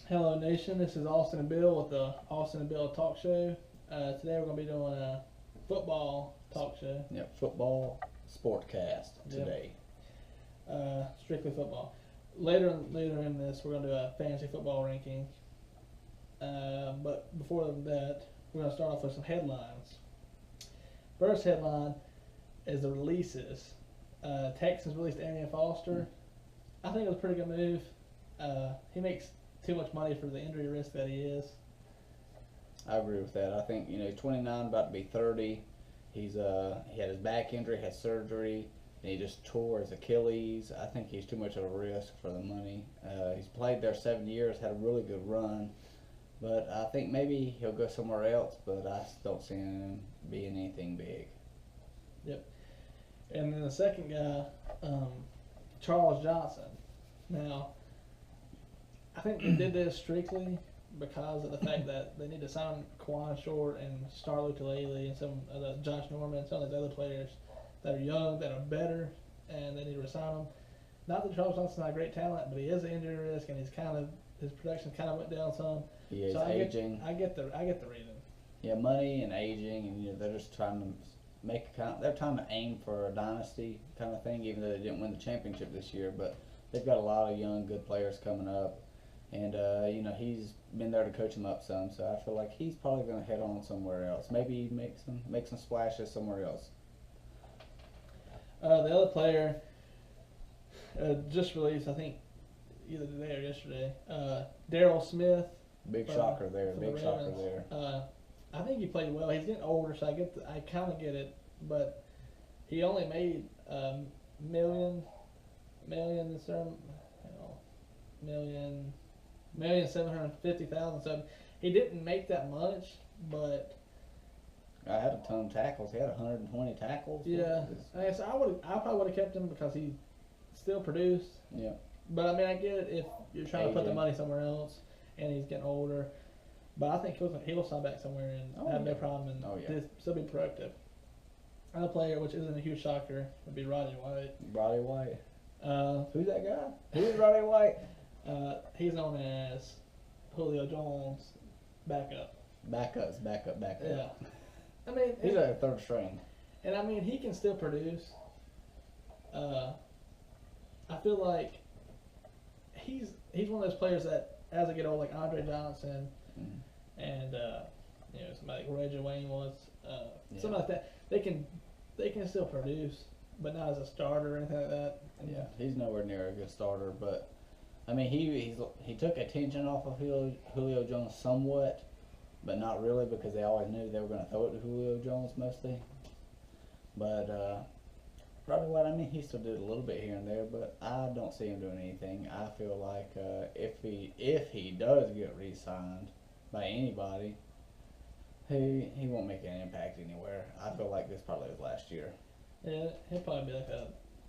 Hello, Nation. This is Austin and Bill with the Austin and Bill Talk Show. Today we're going to be doing a football talk show. Yep, football sportcast today. Strictly football. Later in this, we're going to do a fantasy football ranking. But before that, we're going to start off with some headlines. First headline is the releases. Texans released Arian Foster. I think it was a pretty good move. He makes too much money for the injury risk that he is. I agree with that. I think 29, about to be 30. He had his back injury, had surgery, and he just tore his Achilles. I think he's too much of a risk for the money. He's played there 7 years, had a really good run, but I think maybe he'll go somewhere else. But I just don't see him being anything big. Yep. And then the second guy, Charles Johnson. Now, I think they did this strictly because of the fact that they need to sign Quan Short and Star Lutulele and some of the Josh Norman and some of these other players that are young, that are better, and they need to resign them. Not that Charles Johnson's not a great talent, but he is an injury risk, and his production kind of went down some. He is so aging. I get the reason. Yeah, money and aging, and they're just trying to they're trying to aim for a dynasty kind of thing, even though they didn't win the championship this year. But they've got a lot of young, good players coming up. And, he's been there to coach him up some, so I feel like he's probably going to head on somewhere else. Maybe make some splashes somewhere else. The other player just released, I think, either today or yesterday, Daryl Smith. Big shocker there. Big shocker there. I think he played well. He's getting older, so I kind of get it, but he only made million $750,000. So he didn't make that much, but I had a ton of tackles. He had 120 tackles. Yeah, I probably would have kept him because he still produced. Yeah. But I mean, I get it if you're trying to put the money somewhere else, and he's getting older. But I think he'll sign back somewhere and have no problem and still be productive. Another player, which isn't a huge shocker, would be Roddy White. Roddy White. Who's that guy? Who's Roddy White? He's known as Julio Jones' backup. Backup. Yeah. I mean, he's a third string. And I mean, he can still produce. I feel like he's one of those players that, as they get old, like Andre Johnson, and somebody like Reggie Wayne was, something like that. They can still produce, but not as a starter or anything like that. Yeah, he's nowhere near a good starter, but I mean, he took attention off of Julio Jones somewhat, but not really because they always knew they were going to throw it to Julio Jones mostly. But Roddy White, I mean, he still did a little bit here and there, but I don't see him doing anything. I feel like if he does get re-signed by anybody, he won't make an impact anywhere. I feel like this probably was last year. Yeah, he'll probably be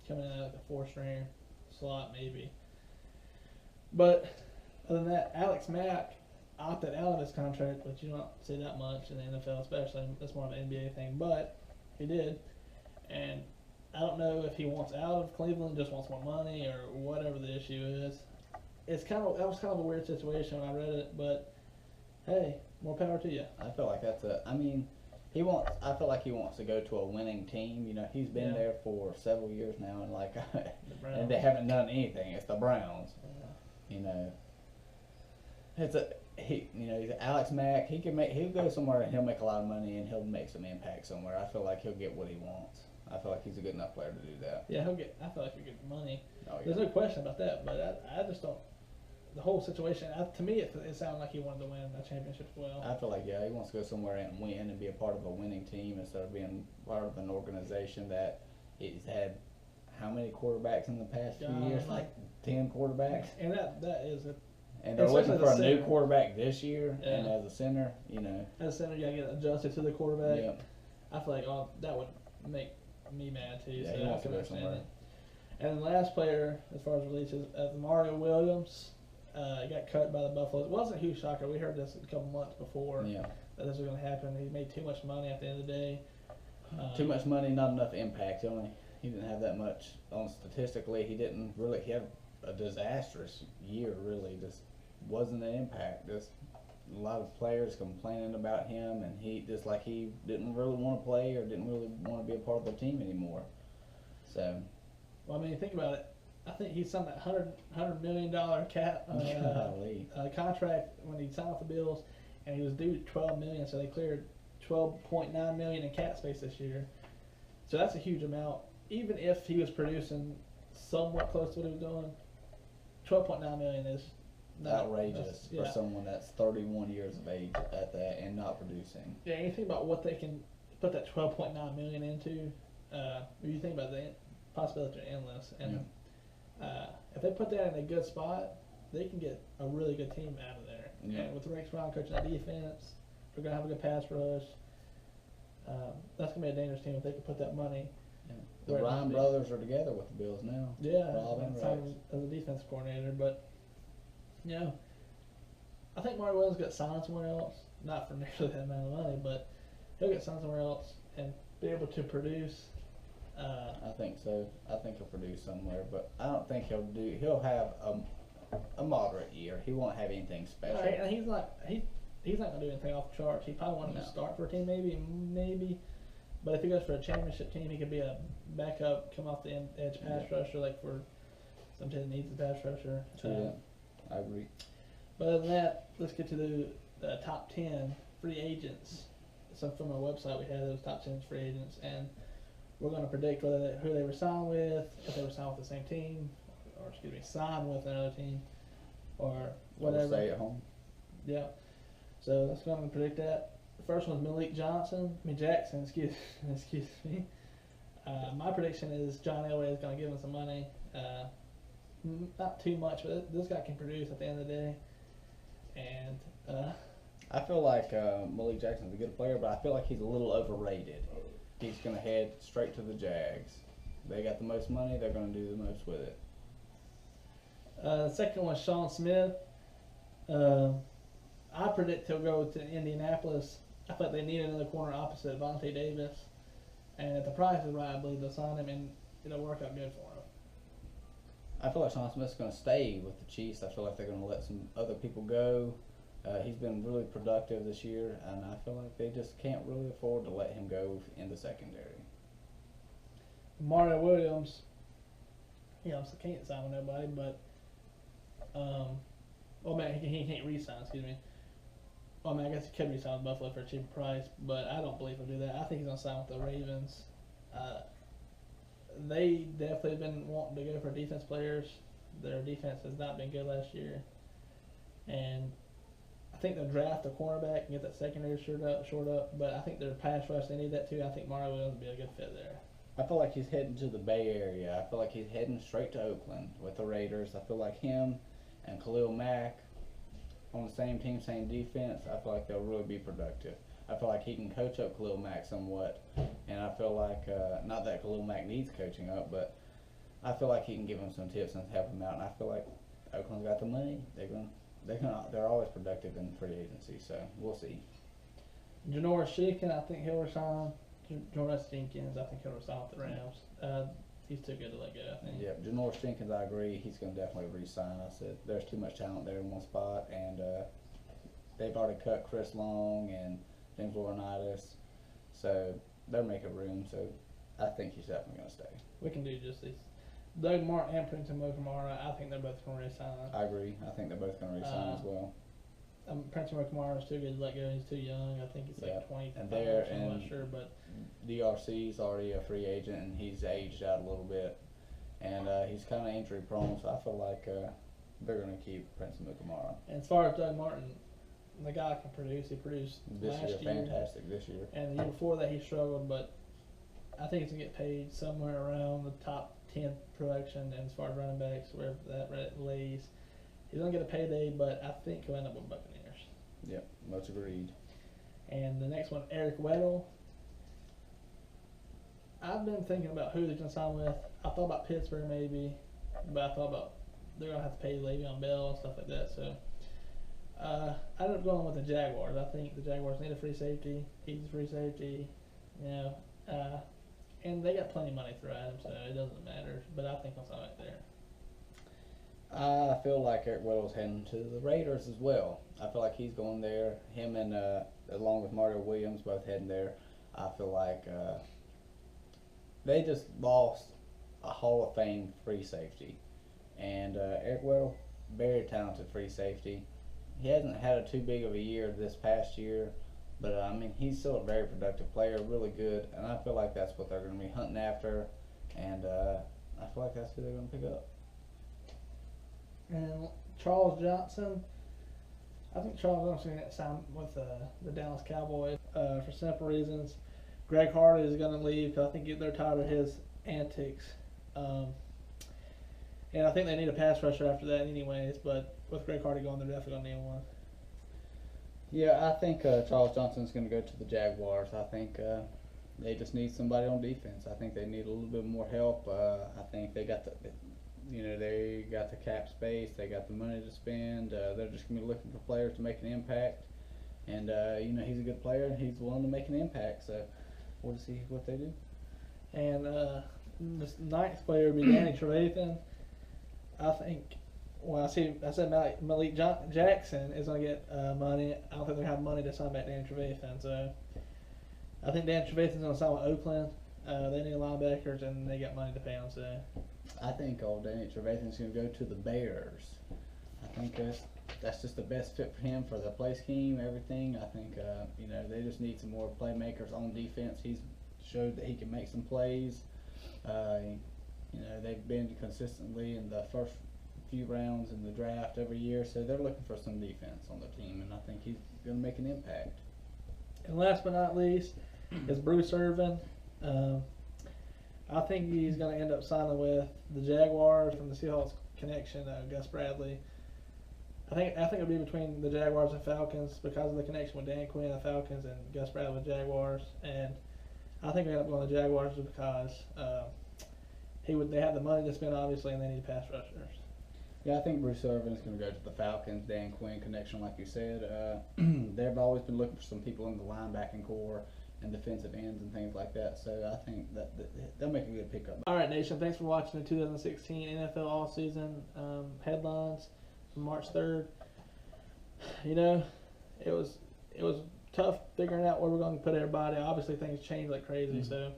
coming in like a 4-stringer slot maybe. But other than that, Alex Mack opted out of his contract, which you don't see that much in the NFL, especially. That's more of an NBA thing, but he did. And I don't know if he wants out of Cleveland, just wants more money, or whatever the issue is. That was kind of a weird situation when I read it, but hey, more power to you. I feel like I feel like he wants to go to a winning team. He's been there for several years now, and and they haven't done anything. It's the Browns. He's Alex Mack. He'll go somewhere and he'll make a lot of money and he'll make some impact somewhere. I feel like he'll get what he wants. I feel like he's a good enough player to do that. Yeah, I feel like he'll get money. Oh, yeah. There's no question about that, but I just don't. The whole situation, to me, it sounded like he wanted to win a championship as well. I feel like, he wants to go somewhere and win and be a part of a winning team instead of being part of an organization that he's had how many quarterbacks in the past few years? Like 10 quarterbacks. And that is it. And they're looking for a new quarterback this year, and as a center, As a center, you got to get adjusted to the quarterback. Yeah. I feel like that would make me mad too. Yeah, so he wants to go understand somewhere. it. And the last player, as far as releases, Mario Williams. Got cut by the Buffalo. It wasn't a huge shocker. We heard this a couple months before that this was going to happen. He made too much money at the end of the day. Too much money, not enough impact. He didn't have that much. Statistically, he had a disastrous year. Really, just wasn't an impact. Just a lot of players complaining about him, and he just like he didn't really want to play or didn't really want to be a part of the team anymore. So, Well, I mean, think about it. I think he signed that $100 million cap golly. contract when he signed off the Bills, and he was due $12 million, so they cleared $12.9 million in cap space this year. So that's a huge amount. Even if he was producing somewhat close to what he was doing, $12.9 million is not, Outrageous yeah. for someone that's 31 years of age at that and not producing. Yeah, and you think about what they can put that $12.9 million into. If you think about the possibilities are endless, and if they put that in a good spot, they can get a really good team out of there. Yeah. And with Rex Ryan coaching the defense, they're gonna have a good pass rush. That's gonna be a dangerous team if they can put that money. The where it Ryan needs to be. brothers are together with the Bills now. Yeah, Rob and signed Rex. him as a defense coordinator, but I think Mario Williams got signed somewhere else, not for nearly that amount of money, but he'll get signed somewhere else and be able to produce. I think so. I think he'll produce somewhere, but I don't think he'll do. He'll have a moderate year. He won't have anything special. Right, and he's not gonna do anything off the charts. He probably wanted No. to start for a team, maybe. But if he goes for a championship team, he could be a backup, come off the edge pass rusher, like for some team that needs a pass rusher. True. I agree. But other than that, let's get to the top 10 free agents. So from our website, we had those top 10 free agents, and we're going to predict who they were signed with, if they were signed with the same team, or signed with another team, or whatever. Or stay at home. Yeah. So let's go and predict that. The first one's Malik Jackson, excuse me. My prediction is John Elway is going to give him some money. Not too much, but this guy can produce at the end of the day. And I feel like Malik Jackson's a good player, but I feel like he's a little overrated. He's going to head straight to the Jags. They got the most money, they're going to do the most with it. the second one, Sean Smith. I predict he'll go to Indianapolis. I thought they need another corner opposite Vontae Davis. And if the price is right, I believe they'll sign him, and it'll work out good for him. I feel like Sean Smith's going to stay with the Chiefs. I feel like they're going to let some other people go. He's been really productive this year, and I feel like they just can't really afford to let him go in the secondary. Mario Williams, he obviously can't sign with nobody, but he can't re-sign, excuse me. I guess he could re-sign with Buffalo for a cheaper price, but I don't believe he'll do that. I think he's going to sign with the Ravens. They definitely have been wanting to go for defense players. Their defense has not been good last year. And I think they'll draft a cornerback and get that secondary short up, but I think their pass rush, they need that too. I think Mario Williams would be a good fit there. I feel like he's heading to the Bay Area. I feel like he's heading straight to Oakland with the Raiders. I feel like him and Khalil Mack on the same team, same defense, I feel like they'll really be productive. I feel like he can coach up Khalil Mack somewhat, and I feel like, not that Khalil Mack needs coaching up, but I feel like he can give him some tips and help him out, and I feel like Oakland's got the money. They're always productive in free agency, so we'll see. Janoris Jenkins, I think he'll resign. Janoris Jenkins, I think he'll resign with the Rams. He's too good to let go, I think. Yeah, Janoris Jenkins, I agree. He's going to definitely re-sign. I said there's too much talent there in one spot, and they've already cut Chris Long and James Laurinaitis, so they're making room. So I think he's definitely going to stay. We can do just these. Doug Martin and Princeton Kamara, I think they're both going to resign. I agree. I think they're both going to resign as well. Princeton Kamara is too good to let go. He's too young. I think he's like 25. And there, I'm and not sure, but DRC's already a free agent, and he's aged out a little bit, and he's kind of injury prone. So I feel like they're going to keep Princeton Kamara. and as far as Doug Martin, the guy can produce. He produced This last year, year, fantastic this year. and the year before that he struggled, but I think he's gonna get paid somewhere around the top 10 production. And as far as running backs, wherever that lays, he's gonna get a payday, but I think he'll end up with Buccaneers. Yep, much agreed. And the next one, Eric Weddle. I've been thinking about who they're gonna sign with. I thought about Pittsburgh maybe, but I thought about they're gonna have to pay Le'Veon Bell and stuff like that. So I ended up going with the Jaguars. I think the Jaguars need a free safety. He's a free safety, and they got plenty of money through Adam, so it doesn't matter. But I think I'll sign right there. I feel like Eric Weddle's heading to the Raiders as well. I feel like he's going there. Him and along with Mario Williams both heading there. I feel like they just lost a Hall of Fame free safety, and Eric Weddle, very talented free safety. He hasn't had a too big of a year this past year, but I mean he's still a very productive player, really good, and I feel like that's what they're going to be hunting after, and I feel like that's who they're going to pick up. And Charles Johnson, I think Charles Johnson got signed with the Dallas Cowboys for simple reasons. Greg Hardy is going to leave because I think they're tired of his antics. And I think they need a pass rusher after that anyways, but with Greg Hardy going, they're definitely going to need one. Yeah, I think Charles Johnson's going to go to the Jaguars. I think they just need somebody on defense. I think they need a little bit more help. I think they got they got the cap space. They got the money to spend. They're just going to be looking for players to make an impact. And he's a good player. He's willing to make an impact. So we'll see what they do. And this ninth player would be Danny Trevathan. I think. Well, I said Malik Jackson is going to get money. I don't think they have money to sign back Danny Trevathan. So I think Danny Trevathan's going to sign with Oakland. They need linebackers, and they got money to pay them. So I think old Danny Trevathan's going to go to the Bears. I think that's just the best fit for him for the play scheme, everything. I think they just need some more playmakers on defense. He's showed that he can make some plays. They've been consistently in the first few rounds in the draft every year, so they're looking for some defense on the team, and I think he's going to make an impact. And last but not least is Bruce Irvin. I think he's going to end up signing with the Jaguars from the Seahawks connection, Gus Bradley. I think it'll be between the Jaguars and Falcons because of the connection with Dan Quinn and the Falcons and Gus Bradley with Jaguars. And I think they end up going to the Jaguars because they have the money to spend, obviously, and they need pass rushers. Yeah, I think Bruce Irvin is going to go to the Falcons. Dan Quinn connection, like you said. They've always been looking for some people in the linebacking core and defensive ends and things like that. So I think that they'll make a good pickup. All right, Nation. Thanks for watching the 2016 NFL All-Season headlines from March 3rd. It was tough figuring out where we're going to put everybody. Obviously, things change like crazy. Mm-hmm.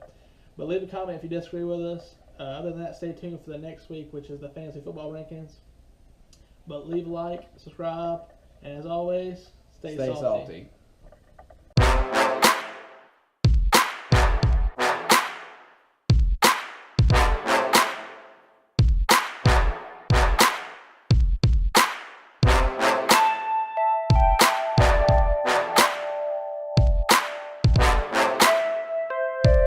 But leave a comment if you disagree with us. Other than that, stay tuned for the next week, which is the fantasy football rankings. But leave a like, subscribe, and as always, stay salty.